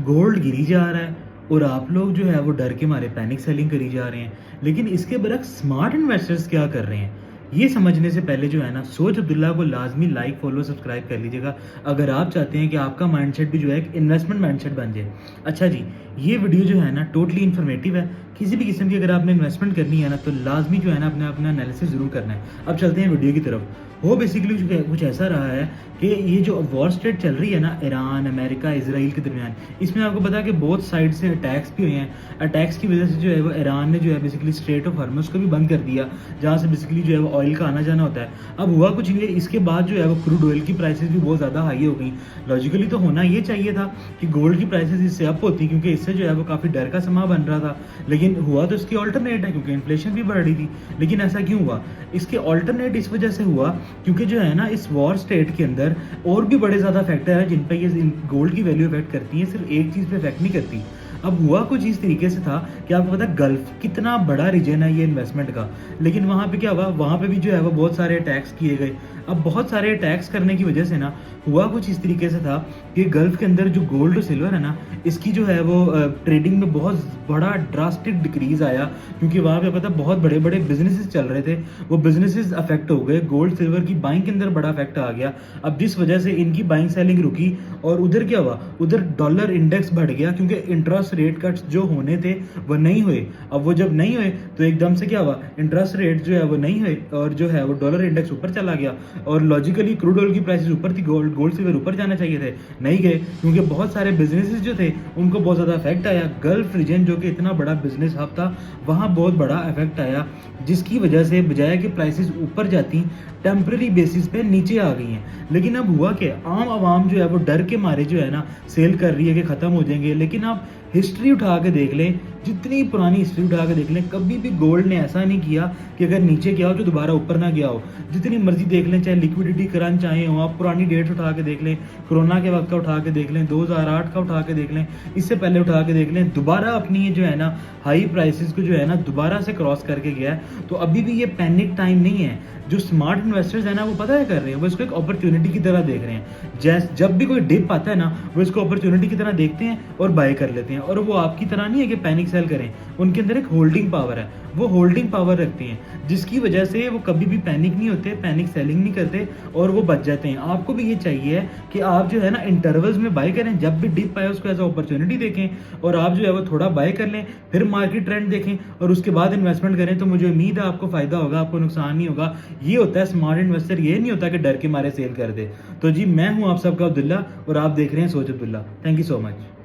Gold गिरी जा रहा है और आप लोग जो है वो डर के मारे पैनिक सेलिंग करी जा रहे हैं। लेकिन इसके बरक्स स्मार्ट इन्वेस्टर्स क्या कर रहे हैं, ये समझने से पहले जो है ना, सोच अब्दुल्ला को लाजमी लाइक फॉलो सब्सक्राइब कर लीजिएगा अगर आप चाहते हैं कि आपका माइंडसेट भी जो है एक इन्वेस्टमेंट माइंडसेट बन जाए। अच्छा जी, ये वीडियो जो है ना टोटली इन्फॉर्मेटिव है। किसी भी किस्म की अगर आपने इन्वेस्टमेंट करनी है ना तो लाजमी जो है ना अपना अपना एनालिसिस जरूर करना है। अब चलते हैं वीडियो की तरफ। वो बेसिकली कुछ ऐसा रहा है कि ये जो वॉर स्टेट चल रही है ना ईरान अमेरिका इसराइल के दरमियान, इसमें आपको पता है कि बोथ साइड से अटैक्स भी हुए हैं। अटैक्स की वजह से जो है वो ईरान ने जो है बेसिकली स्ट्रेट ऑफ हॉर्मुज को भी बंद कर दिया, जहाँ से बेसिकली जो है वो ऑयल का आना जाना होता है। अब हुआ कुछ नहीं है, इसके बाद जो है वो क्रूड ऑयल की प्राइसेस भी बहुत ज़्यादा हाई हो गई। लॉजिकली तो होना ये चाहिए था कि गोल्ड की प्राइसेस इससे अप होती, क्योंकि इससे जो है वो काफ़ी डर का समा बन रहा था। लेकिन हुआ तो इसकी ऑल्टरनेट है, क्योंकि इन्फ्लेशन भी बढ़ रही थी। लेकिन ऐसा क्यों हुआ? इसके ऑल्टरनेट इस वजह से हुआ क्योंकि जो है ना इस वॉर स्टेट के अंदर और भी बड़े ज़्यादा फैक्टर है जिन पे ये गोल्ड की वैल्यू इफेक्ट करती है, सिर्फ एक चीज़ पे इफेक्ट नहीं करती। अब हुआ कुछ इस तरीके से था कि आपको पता है गल्फ कितना बड़ा रीजन है ये इन्वेस्टमेंट का। लेकिन वहाँ पे क्या हुआ, वहाँ पे भी जो है वो बहुत सारे अटैक्स किए गए। अब बहुत सारे अटैक्स करने की वजह से ना हुआ कुछ इस तरीके से था कि गल्फ के अंदर जो गोल्ड और सिल्वर है ना, इसकी जो है वो ट्रेडिंग में बहुत बड़ा ड्रास्टिक डिक्रीज आया, क्योंकि वहाँ पे पता बहुत बड़े बड़े बिजनेसेस चल रहे थे, वो बिजनेसेस अफेक्ट हो गए। गोल्ड सिल्वर की बाइंग के अंदर बड़ा अफेक्ट आ गया। अब जिस वजह से इनकी बाइंग सेलिंग रुकी और उधर क्या हुआ, उधर डॉलर इंडेक्स बढ़ गया, क्योंकि इंटरेस्ट रेट कट्स जो होने थे वो नहीं हुए। अब वो जब नहीं हुए तो एकदम से क्या हुआ, इंटरेस्ट रेट जो है वो नहीं हुए और जो है वो डॉलर इंडेक्स ऊपर चला गया। और लॉजिकली क्रूड ऑयल की प्राइसेस ऊपर थी, गोल्ड सिल्वर ऊपर जाना चाहिए थे, नहीं गए, क्योंकि बहुत सारे बिजनेसेस जो थे उनको बहुत ज़्यादा इफेक्ट आया। गल्फ रीजन जो कि इतना बड़ा बिजनेस हब था, वहाँ बहुत बड़ा इफेक्ट आया, जिसकी वजह से बजाय कि प्राइसेस ऊपर जाती, टेम्पररी बेसिस पे नीचे आ गई हैं। लेकिन अब हुआ कि आम आवाम जो है वो डर के मारे जो है ना सेल कर रही है कि ख़त्म हो जाएंगे। लेकिन आप हिस्ट्री उठा के देख लें, जितनी पुरानी हिस्ट्री उठा के देख लें, कभी भी गोल्ड ने ऐसा नहीं किया कि अगर नीचे गया हो तो दोबारा ऊपर ना गया हो। जितनी मर्जी देख लें, चाहे लिक्विडिटी क्रंच आए हो, आप पुरानी डेट्स उठा के देख लें, कोरोना के वक्त का उठा के देख लें, 2008 का उठा के देख लें, इससे पहले उठा के देख लें, दोबारा अपनी ये जो है ना हाई प्राइसेस को जो है ना दोबारा से क्रॉस करके गया है। तो अभी भी ये पैनिक टाइम नहीं है। जो स्मार्ट इन्वेस्टर्स है ना वो पता है कर रहे हैं, वो इसको एक अपॉर्चुनिटी की तरह देख रहे हैं। जब भी कोई डिप आता है ना, वो इसको अपॉर्चुनिटी की तरह देखते हैं और बाय कर लेते हैं। और वो आपकी तरह नहीं है कि पैनिक सेल करें, उनके अंदर एक होल्डिंग पावर है, वो होल्डिंग पावर रखती हैं, जिसकी वजह से वो कभी भी पैनिक नहीं होते, पैनिक सेलिंग नहीं करते और वो बच जाते हैं। आपको भी ये चाहिए है कि आप जो है ना इंटरवल्स में बाय करें, जब भी डिप आए उसको एज अपॉर्चुनिटी देखें और आप जो है वो थोड़ा बाय कर लें, फिर मार्केट ट्रेंड देखें और उसके बाद इन्वेस्टमेंट करें। तो मुझे उम्मीद है आपको फायदा होगा, आपको नुकसान नहीं होगा। ये होता है स्मार्ट इन्वेस्टर, ये नहीं होता कि डर के मारे सेल कर दे। तो जी, मैं हूं आप सबका अब्दुल्ला और आप देख रहे हैं सोच Abdullah. Thank you so much.